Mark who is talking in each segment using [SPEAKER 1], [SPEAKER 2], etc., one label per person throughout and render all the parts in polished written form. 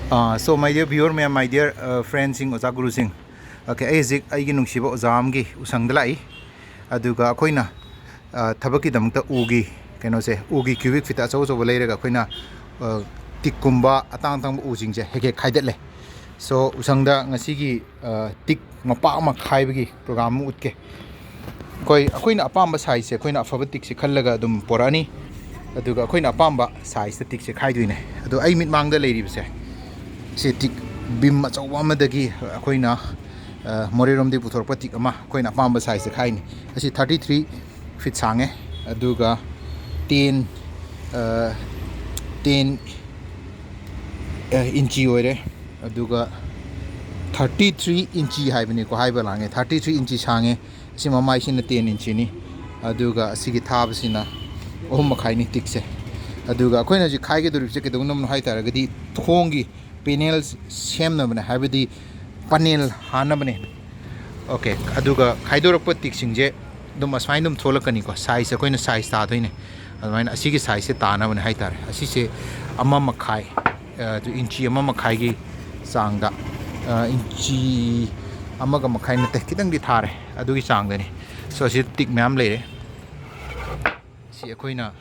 [SPEAKER 1] So my dear viewer, my dear friends in Oza Guru Singh. Okay, I gi nungsiba ozamgi usangda lai. Aduga akoina thabaki damta ugi keno se ugi cubic feet aso so leiraga akoina tikkumba atang tang ujing je hege khaidetle. So usangda ngasigi tik mapa ma khaibagi program mu utke. Koi akoina apamba size se akoina afaba tik se khallaga dum porani. Aduga akoina apamba size tik se khaiduine. Adu ai mit mangda leiri bse. Teak bim achau amadagi akoina morerom de puthorpa tik ama akoina pamba size khaini asi 33 feet sange aduga 10 inchi oire aduga 33 inchi haibani ko haiba lange 33 inchi sange asi mamai sina 10 inchi ni aduga asigi thab sina ohum khaini tikse aduga akoina ji khaige duribse ke dunam hai taragadi thongi panels same na bana habidi panel hana bane okay aduga khaidorap tik singje dum asmai dum tholakani ko size akoina size ta thoine admaina asigi size se ta na bane hai tar asi se amma makhai to inchi amma makhai gi sangda inchi amaga makhai na te kidang di thare adugi sangda ni so asi tik myam leire si akoina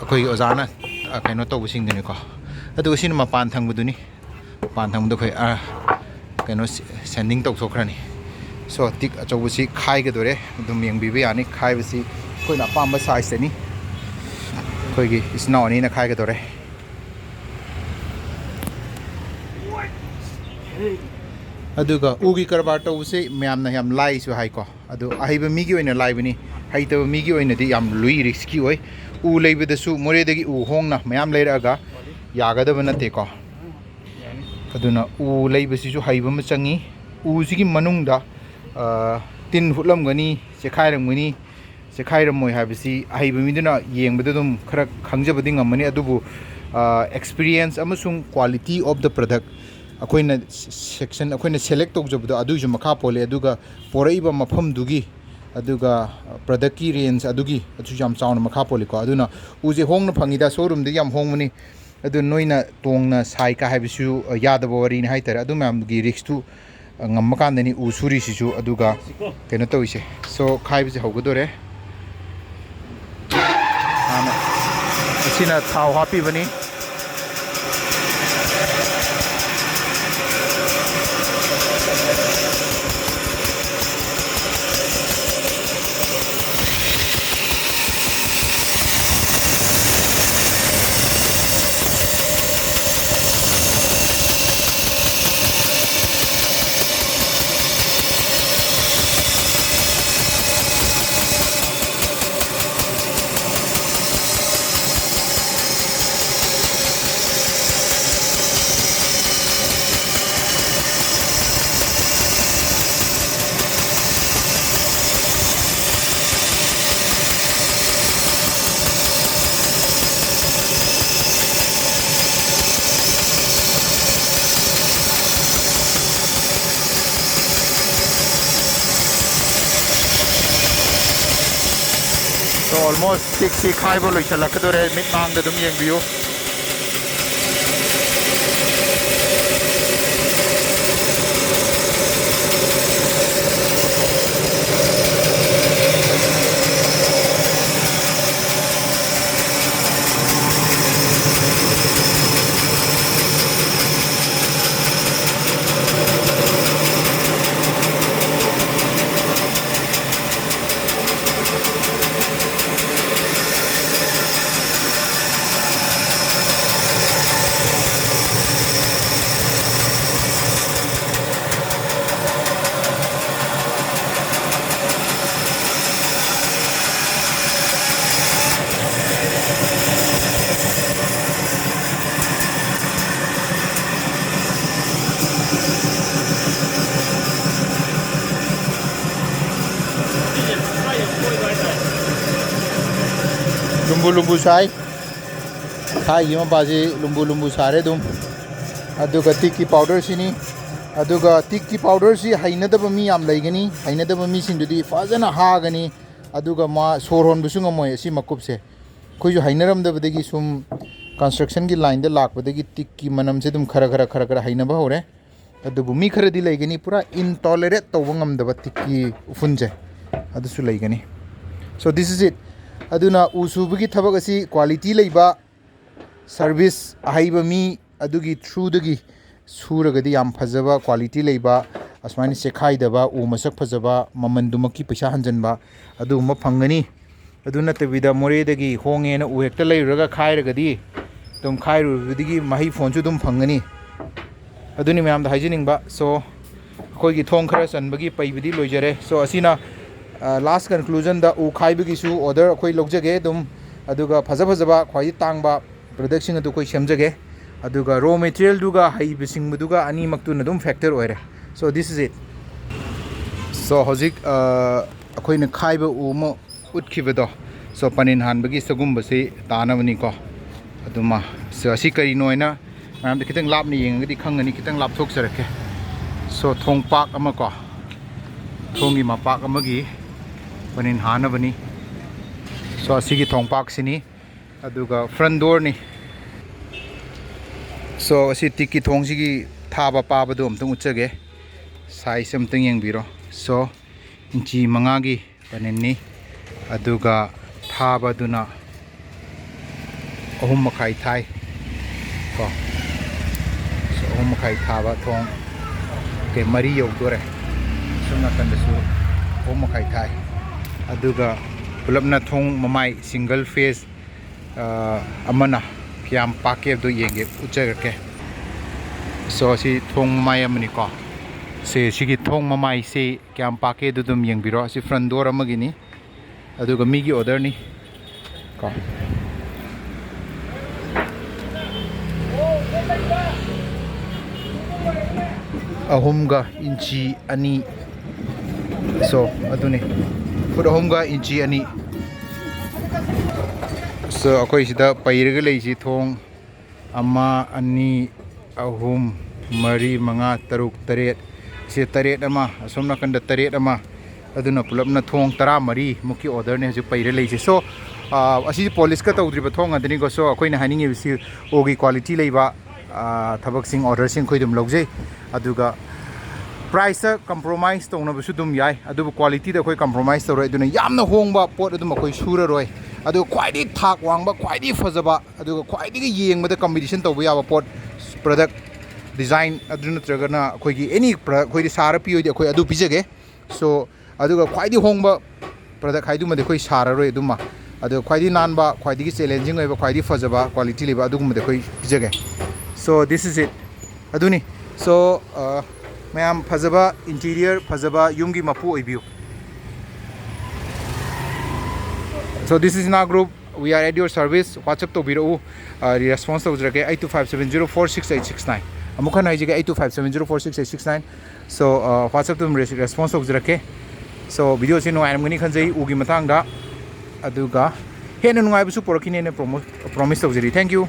[SPEAKER 1] akoi ozana kaino tobu sing deni ko aduga sin mapan thangbuduni pan thangdu khoi kaino sending tok sokhrani so tik achobusi khai ga dore dum yengbi be ani khai bisi koina pamba size ni khoi gi isna ani na khai ga dore aduga ugi karbar to use myam na yam lai su hai ko adu ahiba mi gi oina lai bini haita mi gi oina di yam lui risky oi u leibe su more dagi u hongna myam leiraga yagadaba nate ko aduna u leibasisu haiba ma changi u sigi manungda tin hutlam gani sekhairam gani sekhairam moi habisi haiba miduna yengbada dum khara khangjabadi ngamani adubu experience amasung quality of the product akoina section akoina select tawjabdo adu ju makha pole aduga poraiba mafam dugi aduga product ki range adugi aju jam chauna makha pole ko aduna uje hongna phangida showroom de yam hongmani adu noina tongna sai ka haibisu yadaba wari ni haitara adu mam gi risk tu ngammakandani usuri sisu aduga keno tawise so khaibise hogodore ana asina thau happy bani So almost 60 kaibo lo chalakadore mit mang da dum yeng view lumbu sai khai yima baji lumbu sare dum aduga tik ki powder sini aduga tik ki powder si hainadaba mi yam laigani hainadaba mi sindudi fazana hagani aduga ma sorhon busung amoy si makup se khoju hainaram dabadagi sum construction gi line da lakpadagi tik ki manam se dum khara hainaba hore adubu mi khara di laigani pura intolerate tawba ngamdaba tik ki ufunje adusu laigani so this is it aduna usubagi thabak asi quality leiba service ahaiba mi adugi through dagi suragadi yam phajaba quality leiba asmani sekhai daba u masak phajaba mamandumaki paisa hanjanba aduma phangani aduna tabida more dagi honge na u hekta leiraga khairagadi dum khairu digi mahi phone chu dum phangani aduni mayam da hygienic ba so koi gi thong khara sanbagi paibidi loijare so asina last conclusion da u khaibagi su order koi logjage dum aduga phajaba khwai tangba production adu koi semjage aduga raw material duga haibising duga ani maktu na dum factor oire so this is it so hozik akoi na khaiba u mo utkhibedo so panin hanbagi sagumba se tanabani ko aduma so asi kari noina mayam kitang lap ni yengadi khangani kitang lap thok sarake so thong pak ama ko thongi ma pak amagi panin hanabani so asi gi thong pak sini aduga front door ni so asi tiki thong sigi thaba pa badu amtung uchage size amtung yengbiro so inchi mangagi panin ni aduga thaba duna ahum makai thai ko so ahum makai thaba thong ke mari yogdore sumna kandasu ahum makai thai aduga pulapna thong mamai single phase amana pyam pake do yenge uchage so si thong mamai amani ko se sigi thong mamai se kyam pake do dum yengbiro si front door amagini aduga migi order ni ko ahumga inchi ani so aduni foot ahumga inchi ani so akoi sida pairaga leisi thong ama ani ahum mari manga taruk taret se taret ama asomna kanda taret ama aduna pulapna thong tara mari muki order ne ju paira leisi so asi police ka tawdriba thong adani go so akoi na haningi bisi ogi quality leiba thabak sing order sing khoidum logjei aduga price compromise tongna bu sudum yai adubu quality da khoi compromise tawroi aduna yamna hongba pot aduma khoi sura roi adu khwaidi thak wangba khwaidi fajaba aduga khwaidi yengba da competition tawba yaba pot product design aduna tragana khoi gi any khoi di sara pi odi khoi adu bijage so aduga khwaidi hongba product haidu ma de khoi sara roi aduma adu khwaidi nanba khwaidi gi challenging oiba khwaidi fajaba quality leba adugum de khoi bijage so this is it aduni so mayam fajaba interior fajaba yumgi mapu oibiu so this is in our group we are at your service whatsapp to biro response to jrake 8257046869 amukan haije 8257046869 so whatsapp to response to jrake so video sin no aimani khanjai ugi matang da aduga hena nungai bu su porokine ne promise to jri thank you